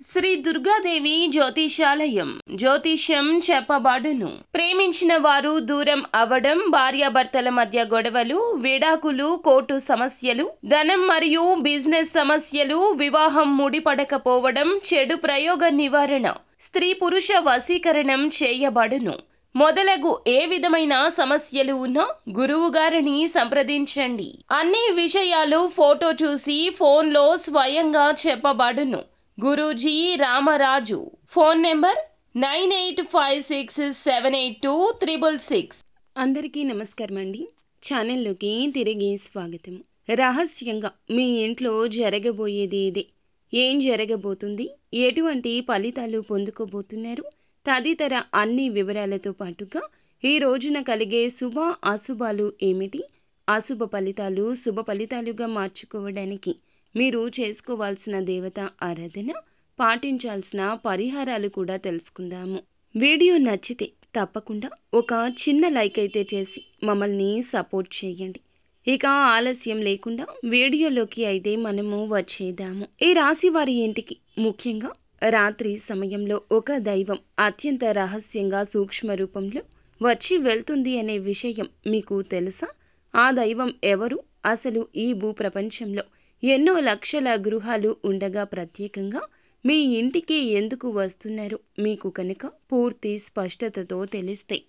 శ్రీ దుర్గాదేవి జ్యోతిషాలయం జ్యోతిష్యం చెప్పబడును. ప్రేమించిన వారు దూరం అవడం, భార్యాభర్తల మధ్య గొడవలు, విడాకులు, కోర్టు సమస్యలు, ధనం మరియు బిజినెస్ సమస్యలు, వివాహం ముడిపడకపోవడం, చెడు ప్రయోగ నివారణ, స్త్రీ పురుష వశీకరణం చేయబడును. మొదలగు ఏ విధమైన సమస్యలు ఉన్నా గురువు గారిని సంప్రదించండి. అన్ని విషయాలు ఫోటో చూసి ఫోన్లో స్వయంగా చెప్పబడును. గురూజీ రామరాజు. Phone number 9856782666. అందరికీ నమస్కారం అండి. ఛానల్లోకి తిరిగి స్వాగతం. రహస్యంగా మీ ఇంట్లో జరగబోయేది ఇదే. ఏం జరగబోతుంది, ఎటువంటి ఫలితాలు పొందుకోబోతున్నారు తదితర అన్ని వివరాలతో పాటుగా ఈ రోజున కలిగే శుభ అశుభాలు ఏమిటి, అశుభ ఫలితాలు శుభ ఫలితాలుగా మార్చుకోవడానికి మీరు చేసుకోవాల్సిన దేవత ఆరాధన, పాటించాల్సిన పరిహారాలు కూడా తెలుసుకుందాము. వీడియో నచ్చితే తప్పకుండా ఒక చిన్న లైక్ అయితే చేసి మమ్మల్ని సపోర్ట్ చేయండి. ఇక ఆలస్యం లేకుండా వీడియోలోకి అయితే మనము వచ్చేద్దాము. ఈ రాశి వారి ఇంటికి ముఖ్యంగా రాత్రి సమయంలో ఒక దైవం అత్యంత రహస్యంగా సూక్ష్మ రూపంలో వచ్చి వెళ్తుంది అనే విషయం మీకు తెలుసా? ఆ దైవం ఎవరు? అసలు ఈ భూప్రపంచంలో ఎన్నో లక్షల గృహాలు ఉండగా ప్రత్యేకంగా మీ ఇంటికి ఎందుకు వస్తున్నారు మీకు కనుక పూర్తి స్పష్టతతో తెలిస్తే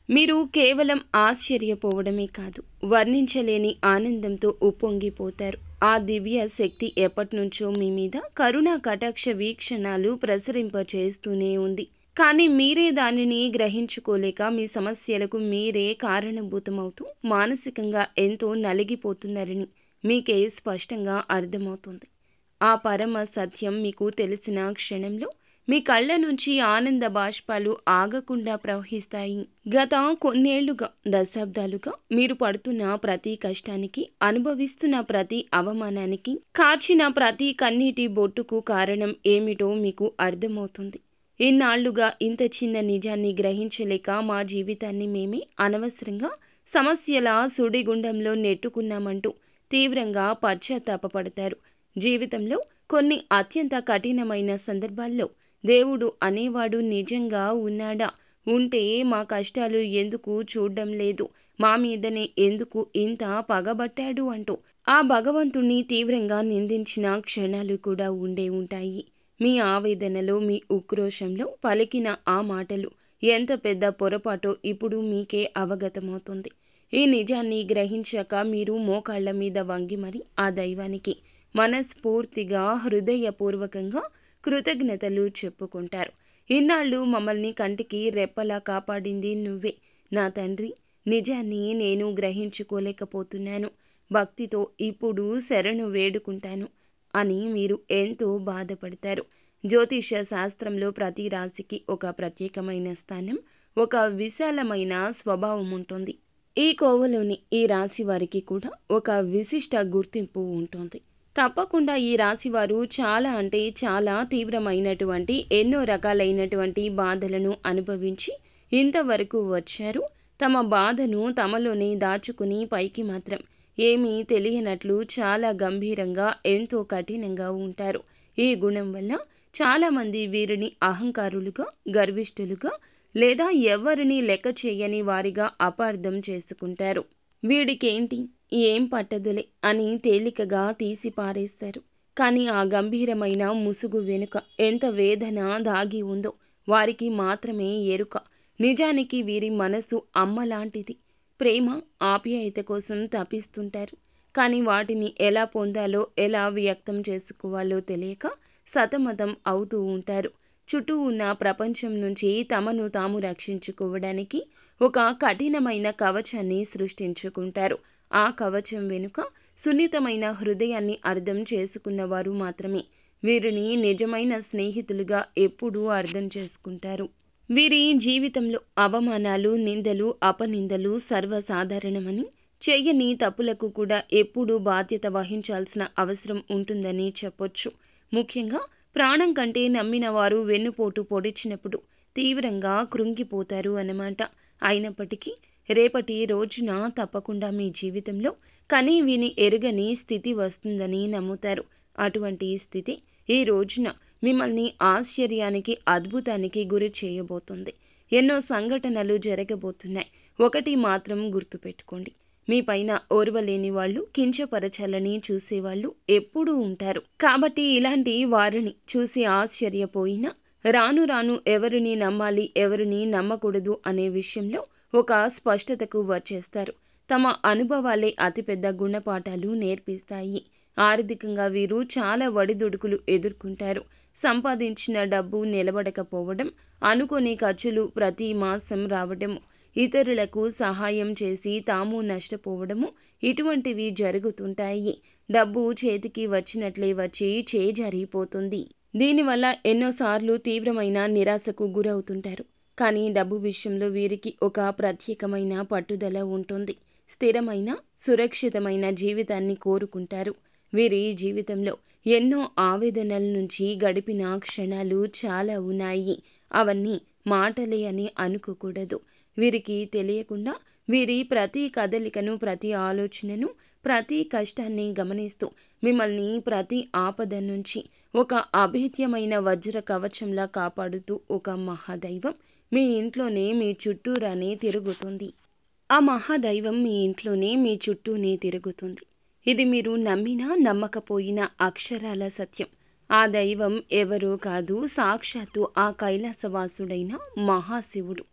మీరు కేవలం ఆశ్చర్యపోవడమే కాదు, వర్ణించలేని ఆనందంతో ఉప్పొంగిపోతారు. ఆ దివ్య శక్తి ఎప్పటినుంచో మీ మీద కరుణా కటాక్ష వీక్షణాలు ప్రసరింపచేస్తూనే ఉంది. కానీ మీరే దానిని గ్రహించుకోలేక మీ సమస్యలకు మీరే కారణభూతమవుతూ మానసికంగా ఎంతో నలిగిపోతున్నారని మీకే స్పష్టంగా అర్థమవుతుంది. ఆ పరమ సత్యం మీకు తెలిసిన క్షణంలో మీ కళ్ళ నుంచి ఆనంద బాష్పాలు ఆగకుండా ప్రవహిస్తాయి. గత కొన్నేళ్లుగా, దశాబ్దాలుగా మీరు పడుతున్న ప్రతి కష్టానికి, అనుభవిస్తున్న ప్రతి అవమానానికి, కాచిన ప్రతి కన్నీటి బొట్టుకు కారణం ఏమిటో మీకు అర్థమవుతుంది. ఇన్నాళ్లుగా ఇంత చిన్న నిజాన్ని గ్రహించలేక మా జీవితాన్ని మేమే అనవసరంగా సమస్యల సుడిగుండంలో నెట్టుకున్నామంటూ తీవ్రంగా పశ్చాత్తాపపడతారు. జీవితంలో కొన్ని అత్యంత కఠినమైన సందర్భాల్లో దేవుడు అనేవాడు నిజంగా ఉన్నాడా? ఉంటే మా కష్టాలు ఎందుకు చూడడం లేదు, మా మీదనే ఎందుకు ఇంత పగబట్టాడు అంటూ ఆ భగవంతుణ్ణి తీవ్రంగా నిందించిన క్షణాలు కూడా ఉండే ఉంటాయి. మీ ఆవేదనలో, మీ ఉక్రోషంలో పలికిన ఆ మాటలు ఎంత పెద్ద పొరపాటో ఇప్పుడు మీకే అవగతమవుతుంది. ఈ నిజాన్ని గ్రహించాక మీరు మోకాళ్ల మీద వంగి మరి ఆ దైవానికి మనస్ఫూర్తిగా, హృదయపూర్వకంగా కృతజ్ఞతలు చెప్పుకుంటారు. ఇన్నాళ్ళు మమ్మల్ని కంటికి రెప్పలా కాపాడింది నువ్వే నా తండ్రి. నిజాన్ని నేను గ్రహించుకోలేకపోతున్నాను. భక్తితో ఇప్పుడు శరణు వేడుకుంటాను అని మీరు ఎంతో బాధపడతారు. జ్యోతిష శాస్త్రంలో ప్రతి రాశికి ఒక ప్రత్యేకమైన స్థానం, ఒక విశాలమైన స్వభావం ఉంటుంది. ఈ కోవలోని ఈ రాశి వారికి కూడా ఒక విశిష్ట గుర్తింపు ఉంటుంది. తప్పకుండా ఈ రాశి వారు చాలా అంటే చాలా తీవ్రమైనటువంటి ఎన్నో రకాలైనటువంటి బాధలను అనుభవించి ఇంతవరకు వచ్చారు. తమ బాధను తమలోనే దాచుకుని పైకి మాత్రం ఏమీ తెలియనట్లు చాలా గంభీరంగా, ఎంతో కఠినంగా ఉంటారు. ఈ గుణం వల్ల చాలామంది వీరిని అహంకారులుగా, గర్విష్ఠులుగా లేదా ఎవరిని లెక్క చేయని వారిగా అపార్థం చేసుకుంటారు. వీడికేంటి, ఏం పట్టదులే అని తేలికగా తీసి పారేస్తారు. కానీ ఆ గంభీరమైన ముసుగు వెనుక ఎంత వేదన దాగి ఉందో వారికి మాత్రమే ఎరుక. నిజానికి వీరి మనసు అమ్మలాంటిది. ప్రేమ, ఆప్యాయత కోసం తపిస్తుంటారు. కానీ వాటిని ఎలా పొందాలో, ఎలా వ్యక్తం చేసుకోవాలో తెలియక సతమతం అవుతూ ఉంటారు. చుట్టూ ఉన్న ప్రపంచం నుంచి తమను తాము రక్షించుకోవడానికి ఒక కఠినమైన కవచాన్ని సృష్టించుకుంటారు. ఆ కవచం వెనుక సున్నితమైన హృదయాన్ని అర్థం చేసుకున్నవారు మాత్రమే వీరిని నిజమైన స్నేహితులుగా ఎప్పుడూ అర్థం చేసుకుంటారు. వీరి జీవితంలో అవమానాలు, నిందలు, అపనిందలు సర్వసాధారణమని, చెయ్యని తప్పులకు కూడా ఎప్పుడూ బాధ్యత వహించాల్సిన అవసరం ఉంటుందని చెప్పొచ్చు. ముఖ్యంగా ప్రాణం కంటే నమ్మిన వారు వెన్నుపోటు పొడిచినప్పుడు తీవ్రంగా కృంగిపోతారు అన్నమాట. అయినప్పటికీ రేపటి రోజున తప్పకుండా మీ జీవితంలో కనీ విని ఎరుగని స్థితి వస్తుందని నమ్ముతారు. అటువంటి స్థితి ఈ రోజున మిమ్మల్ని ఆశ్చర్యానికి, అద్భుతానికి గురి చేయబోతుంది. ఎన్నో సంఘటనలు జరగబోతున్నాయి. ఒకటి మాత్రం గుర్తుపెట్టుకోండి, మీ పైన ఓర్వలేని వాళ్ళు, కించపరచాలని చూసేవాళ్ళు ఎప్పుడూ ఉంటారు. కాబట్టి ఇలాంటి వారిని చూసి ఆశ్చర్యపోయినా రాను రాను ఎవరిని నమ్మాలి, ఎవరిని నమ్మకూడదు అనే విషయంలో ఒక స్పష్టతకు వచ్చేస్తారు. తమ అనుభవాలే అతిపెద్ద గుణపాఠాలు నేర్పిస్తాయి. ఆర్థికంగా వీరు చాలా ఒడిదుడుకులు ఎదుర్కొంటారు. సంపాదించిన డబ్బు నిలబడకపోవడం, అనుకోని ఖర్చులు ప్రతి మాసం రావడము, ఇతరులకు సహాయం చేసి తాము నష్టపోవడము, ఇటువంటివి జరుగుతుంటాయి. డబ్బు చేతికి వచ్చినట్లే వచ్చి చేజారిపోతుంది. దీనివల్ల ఎన్నోసార్లు తీవ్రమైన నిరాశకు గురవుతుంటారు. కానీ డబ్బు విషయంలో వీరికి ఒక ప్రత్యేకమైన పట్టుదల ఉంటుంది. స్థిరమైన, సురక్షితమైన జీవితాన్ని కోరుకుంటారు. వీరి జీవితంలో ఎన్నో ఆవేదనల నుంచి గడిపిన క్షణాలు చాలా ఉన్నాయి. అవన్నీ మాటలే అని అనుకోకూడదు. వీరికి తెలియకుండా వీరి ప్రతి కదలికను, ప్రతి ఆలోచనను, ప్రతి కష్టాన్ని గమనిస్తూ మిమ్మల్ని ప్రతి ఆపద నుంచి ఒక అభేద్యమైన వజ్ర కవచంలా కాపాడుతూ ఒక మహాదైవం మీ ఇంట్లోనే, మీ చుట్టూరానే తిరుగుతుంది. ఆ మహాదైవం మీ ఇంట్లోనే, మీ చుట్టూనే తిరుగుతుంది. ఇది మీరు నమ్మినా నమ్మకపోయినా అక్షరాల సత్యం. ఆ దైవం ఎవరో కాదు, సాక్షాత్తు ఆ కైలాసవాసుడైన మహాశివుడు.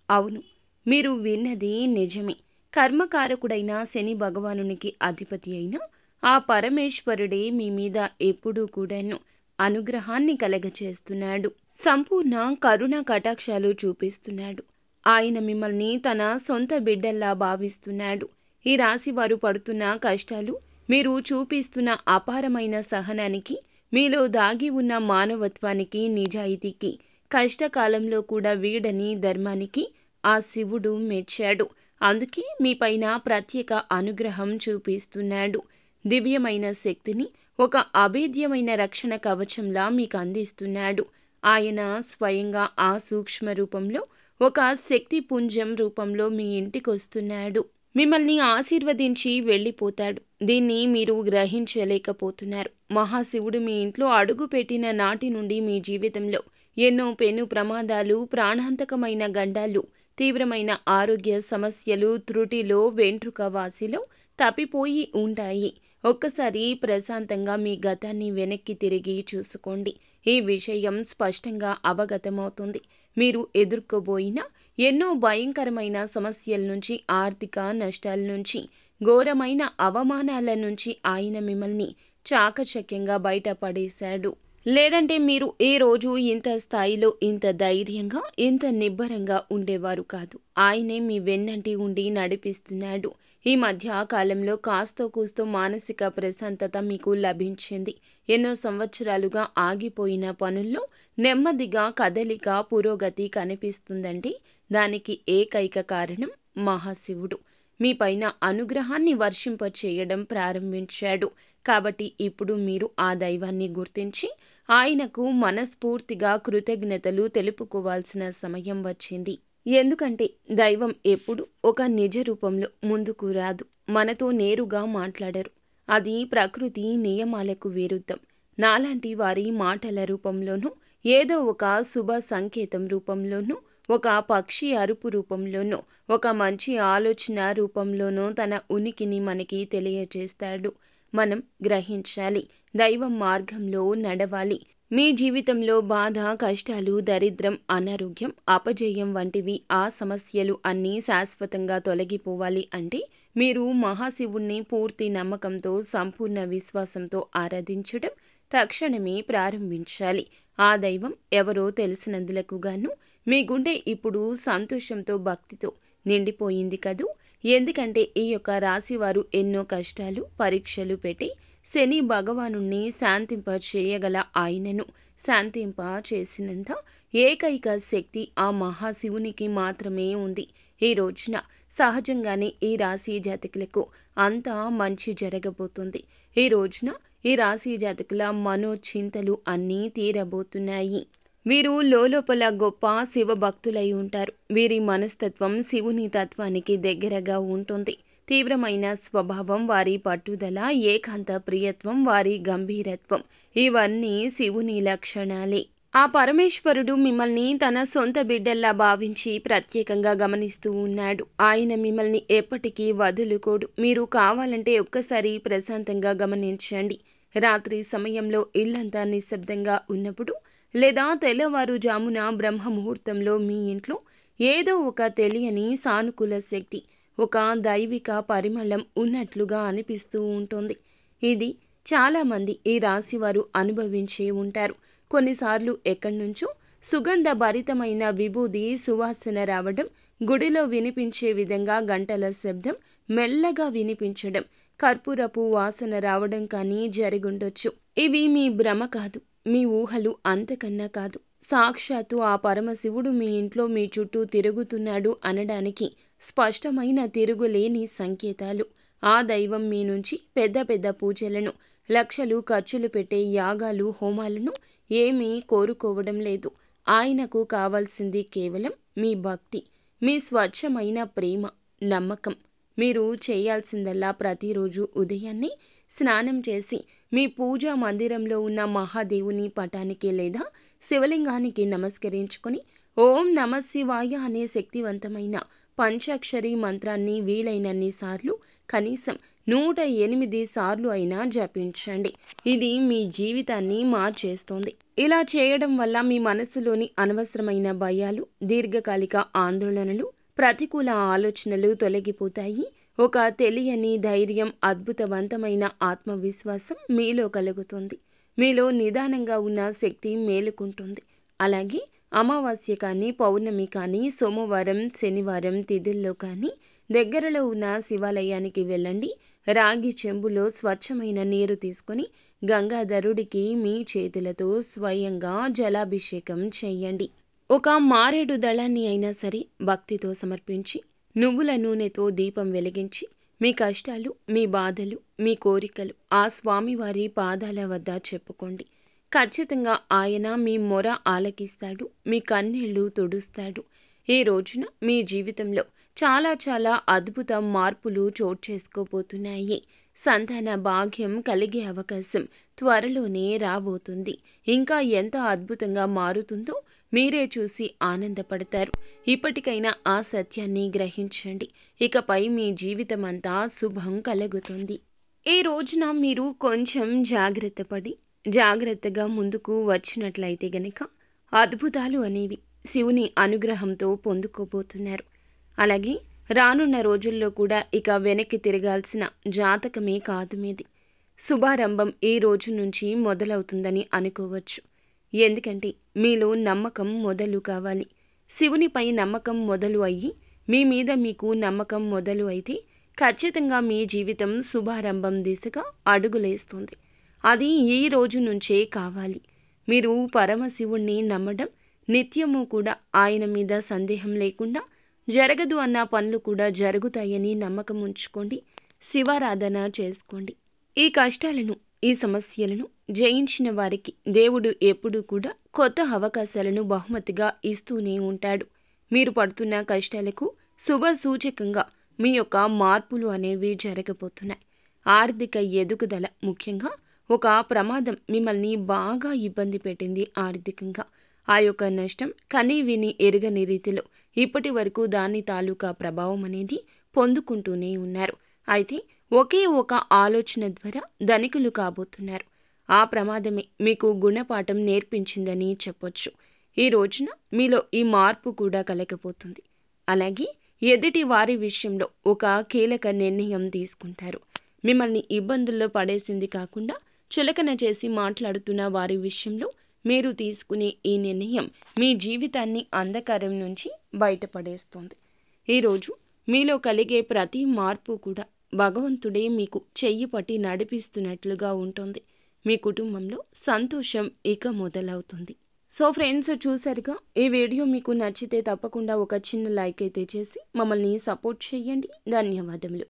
అవును, మీరు విన్నది నిజమే. కర్మకారకుడైన శని భగవానునికి అధిపతి అయిన ఆ పరమేశ్వరుడే మీ మీద ఎప్పుడూ కూడాను అనుగ్రహాన్ని కలగచేస్తున్నాడు. సంపూర్ణ కరుణ కటాక్షాలు చూపిస్తున్నాడు. ఆయన మిమ్మల్ని తన సొంత బిడ్డల్లా భావిస్తున్నాడు. ఈ రాశి వారు పడుతున్న కష్టాలు, మీరు చూపిస్తున్న అపారమైన సహనానికి, మీలో దాగి ఉన్న మానవత్వానికి, నిజాయితీకి, కష్టకాలంలో కూడా వీడని ధర్మానికి ఆ శివుడు మెచ్చాడు. అందుకే మీ పైన ప్రత్యేక అనుగ్రహం చూపిస్తున్నాడు. దివ్యమైన శక్తిని ఒక అభేద్యమైన రక్షణ కవచంలా మీకు అందిస్తున్నాడు. ఆయన స్వయంగా ఆ సూక్ష్మ రూపంలో, ఒక శక్తి పుంజం రూపంలో మీ ఇంటికొస్తున్నాడు. మిమ్మల్ని ఆశీర్వదించి వెళ్ళిపోతాడు. దీన్ని మీరు గ్రహించలేకపోతున్నారు. మహాశివుడు మీ ఇంట్లో అడుగు పెట్టిన నాటి నుండి మీ జీవితంలో ఎన్నో పెను ప్రమాదాలు, ప్రాణాంతకమైన గండాలు, తీవ్రమైన ఆరోగ్య సమస్యలు, త్రుటిలో, వెంట్రుక వాసిలో తప్పిపోయి ఉంటాయి. ఒక్కసారి ప్రశాంతంగా మీ గతాన్ని వెనక్కి తిరిగి చూసుకోండి. ఈ విషయం స్పష్టంగా అవగతమవుతుంది. మీరు ఎదుర్కోబోయిన ఎన్నో భయంకరమైన సమస్యల నుంచి, ఆర్థిక నష్టాల నుంచి, ఘోరమైన అవమానాల నుంచి ఆయన మిమ్మల్ని చాకచక్యంగా బయటపడేశాడు. లేదంటే మీరు ఏ రోజు ఇంత స్థాయిలో, ఇంత ధైర్యంగా, ఇంత నిబ్బరంగా ఉండేవారు కాదు. ఆయనే మీ వెన్నంటి ఉండి నడిపిస్తున్నాడు. ఈ మధ్య కాలంలో కాస్తో కూస్తో మానసిక ప్రశాంతత మీకు లభించింది. ఎన్నో సంవత్సరాలుగా ఆగిపోయిన పనుల్లో నెమ్మదిగా కదలిక, పురోగతి కనిపిస్తుందండి. దానికి ఏకైక కారణం మహాశివుడు మీ పైన అనుగ్రహాన్ని వర్షింపచేయడం ప్రారంభించాడు. కాబట్టి ఇప్పుడు మీరు ఆ దైవాన్ని గుర్తించి ఆయనకు మనస్ఫూర్తిగా కృతజ్ఞతలు తెలుపుకోవాల్సిన సమయం వచ్చింది. ఎందుకంటే దైవం ఎప్పుడు ఒక నిజ రూపంలో ముందుకు రాదు, మనతో నేరుగా మాట్లాడరు. అది ప్రకృతి నియమాలకు విరుద్ధం. నాలాంటి వారి మాటల రూపంలోనూ, ఏదో ఒక శుభ సంకేతం రూపంలోనూ, ఒక పక్షి అరుపు రూపంలోనూ, ఒక మంచి ఆలోచన రూపంలోనూ తన ఉనికిని మనకి తెలియజేస్తాడు. మనం గ్రహించాలి, దైవం మార్గంలో నడవాలి. మీ జీవితంలో బాధ, కష్టాలు, దరిద్రం, అనారోగ్యం, అపజయం వంటివి, ఆ సమస్యలు అన్నీ శాశ్వతంగా తొలగిపోవాలి అంటే మీరు మహాశివుణ్ణి పూర్తి నమ్మకంతో, సంపూర్ణ విశ్వాసంతో ఆరాధించడం తక్షణమే ప్రారంభించాలి. ఆ దైవం ఎవరో తెలిసినందులకు గాను మీ గుండె ఇప్పుడు సంతోషంతో, భక్తితో నిండిపోయింది కదూ. ఎందుకంటే ఈ యొక్క రాశివారు ఎన్నో కష్టాలు, పరీక్షలు పెట్టి శని భగవానుణ్ణి శాంతింప చేయగల ఆయనను శాంతింప చేసినంత ఏకైక శక్తి ఆ మహాశివునికి మాత్రమే ఉంది. ఈ రోజున సహజంగానే ఈ రాశి జాతకులకు అంతా మంచి జరగబోతుంది. ఈ రోజున ఈ రాశి జాతకుల మనోచింతలు అన్నీ తీరబోతున్నాయి. వీరు లోలోపల గొప్ప శివభక్తులై ఉంటారు. వీరి మనస్తత్వం శివుని తత్వానికి దగ్గరగా ఉంటుంది. తీవ్రమైన స్వభావం, వారి పట్టుదల, ఏకాంత ప్రియత్వం, వారి గంభీరత్వం ఇవన్నీ శివుని లక్షణాలే. ఆ పరమేశ్వరుడు మిమ్మల్ని తన సొంత బిడ్డల్లా భావించి ప్రత్యేకంగా గమనిస్తూ ఉన్నాడు. ఆయన మిమ్మల్ని ఎప్పటికీ వదులుకోడు. మీరు కావాలంటే ఒక్కసారి ప్రశాంతంగా గమనించండి. రాత్రి సమయంలో ఇల్లంతా నిశ్శబ్దంగా ఉన్నప్పుడు లేదా తెల్లవారుజామున బ్రహ్మ ముహూర్తంలో మీ ఇంట్లో ఏదో ఒక తెలియని సానుకూల శక్తి, ఒక దైవిక పరిమళం ఉన్నట్లుగా అనిపిస్తూ ఉంటుంది. ఇది చాలామంది ఈ రాశివారు అనుభవించే ఉంటారు. కొన్నిసార్లు ఎక్కడి నుంచో సుగంధ భరితమైన విభూది సువాసన రావడం, గుడిలో వినిపించే విధంగా గంటల శబ్దం మెల్లగా వినిపించడం, కర్పూరపు వాసన రావడం కానీ జరిగుండొచ్చు. ఇవి మీ భ్రమ కాదు, మీ ఊహలు అంతకన్నా కాదు. సాక్షాత్తు ఆ పరమశివుడు మీ ఇంట్లో మీ చుట్టూ తిరుగుతున్నాడు అనడానికి స్పష్టమైన తిరుగులేని సంకేతాలు. ఆ దైవం మీ నుంచి పెద్ద పెద్ద పూజలను, లక్షలు ఖర్చులు పెట్టే యాగాలు, హోమాలను ఏమీ కోరుకోవడం లేదు. ఆయనకు కావాల్సింది కేవలం మీ భక్తి, మీ స్వచ్ఛమైన ప్రేమ, నమ్మకం. మీరు చేయాల్సిందల్లా ప్రతిరోజు ఉదయాన్నే స్నానం చేసి మీ పూజా మందిరంలో ఉన్న మహాదేవుని పటానికి లేదా శివలింగానికి నమస్కరించుకొని ఓం నమ శివాయ అనే శక్తివంతమైన పంచాక్షరి మంత్రాన్ని వీలైనన్ని సార్లు, కనీసం 108 సార్లు అయినా జపించండి. ఇది మీ జీవితాన్ని మార్చేస్తుంది. ఇలా చేయడం వల్ల మీ మనసులోని అనవసరమైన భయాలు, దీర్ఘకాలిక ఆందోళనలు, ప్రతికూల ఆలోచనలు తొలగిపోతాయి. ఒక తెలియని ధైర్యం, అద్భుతవంతమైన ఆత్మవిశ్వాసం మీలో కలుగుతుంది. మీలో నిదానంగా ఉన్న శక్తి మేలుకుంటుంది. అలాగే అమావాస్య కానీ, పౌర్ణమి కానీ, సోమవారం, శనివారం తిథుల్లో కానీ దగ్గరలో ఉన్న శివాలయానికి వెళ్ళండి. రాగి చెంబులో స్వచ్ఛమైన నీరు తీసుకొని గంగాధరుడికి మీ చేతులతో స్వయంగా జలాభిషేకం చేయండి. ఒక మారేడు దళాన్ని అయినా సరే భక్తితో సమర్పించి నువ్వుల నూనెతో దీపం వెలిగించి మీ కష్టాలు, మీ బాధలు, మీ కోరికలు ఆ స్వామివారి పాదాల వద్ద చెప్పుకోండి. ఖచ్చితంగా ఆయన మీ మొర ఆలకిస్తాడు, మీ కన్నీళ్లు తుడుస్తాడు. ఈ రోజున మీ జీవితంలో చాలా అద్భుత మార్పులు చోటు చేసుకోబోతున్నాయి. సంతాన భాగ్యం కలిగే అవకాశం త్వరలోనే రాబోతుంది. ఇంకా ఎంత అద్భుతంగా మారుతుందో మీరే చూసి ఆనందపడతారు. ఇప్పటికైనా ఆ సత్యాన్ని గ్రహించండి. ఇకపై మీ జీవితం అంతా శుభం కలుగుతుంది. ఈ రోజున మీరు కొంచెం జాగ్రత్తగా ముందుకు వచ్చినట్లయితే గనక అద్భుతాలు అనేవి శివుని అనుగ్రహంతో పొందుకోబోతున్నారు. అలాగే రానున్న రోజుల్లో కూడా ఇక వెనక్కి తిరగాల్సిన జాతకమే కాదు మీది. శుభారంభం ఈ రోజు నుంచి మొదలవుతుందని అనుకోవచ్చు. ఎందుకంటే మీలో నమ్మకం మొదలు కావాలి. శివునిపై నమ్మకం మొదలు అయ్యి మీ మీద మీకు నమ్మకం మొదలు అయితే ఖచ్చితంగా మీ జీవితం శుభారంభం దిశగా అడుగులేస్తుంది. అది ఈ రోజు నుంచే కావాలి. మీరు పరమశివుణ్ణి నమ్మడం, నిత్యము కూడా ఆయన మీద సందేహం లేకుండా జరగదు అన్న పనులు కూడా జరుగుతాయని నమ్మకం ఉంచుకోండి. శివారాధన చేసుకోండి. ఈ కష్టాలను, ఈ సమస్యలను జయించిన వారికి దేవుడు ఎప్పుడూ కూడా కొత్త అవకాశాలను బహుమతిగా ఇస్తూనే ఉంటాడు. మీరు పడుతున్న కష్టాలకు శుభ సూచకంగా మీ యొక్క మార్పులు అనేవి జరగబోతున్నాయి. ఆర్థిక ఎదుగుదల, ముఖ్యంగా ఒక ప్రమాదం మిమ్మల్ని బాగా ఇబ్బంది పెట్టింది ఆర్థికంగా. ఆ యొక్క నష్టం కని విని ఎరుగని రీతిలో ఇప్పటి వరకు దాని తాలూకా ప్రభావం అనేది పొందుకుంటూనే ఉన్నారు. అయితే ఒకే ఒక ఆలోచన ద్వారా ధనికులు కాబోతున్నారు. ఆ ప్రమాదమే మీకు గుణపాఠం నేర్పించిందని చెప్పొచ్చు. ఈ రోజున మీలో ఈ మార్పు కూడా కలగబోతుంది. అలాగే ఎదుటి వారి విషయంలో ఒక కీలక నిర్ణయం తీసుకుంటారు. మిమ్మల్ని ఇబ్బందుల్లో పడేసింది కాకుండా చులకన చేసి మాట్లాడుతున్న వారి విషయంలో మీరు తీసుకునే ఈ నిర్ణయం మీ జీవితాన్ని అంధకారం నుంచి బయటపడేస్తుంది. ఈరోజు మీలో కలిగే ప్రతి మార్పు కూడా భగవంతుడే మీకు చెయ్యి పట్టి నడిపిస్తున్నట్లుగా ఉంటుంది. మీ కుటుంబంలో సంతోషం ఇక మొదలవుతుంది. సో ఫ్రెండ్స్, చూసారుగా, ఈ వీడియో మీకు నచ్చితే తప్పకుండా ఒక చిన్న లైక్ అయితే చేసి మమ్మల్ని సపోర్ట్ చేయండి. ధన్యవాదములు.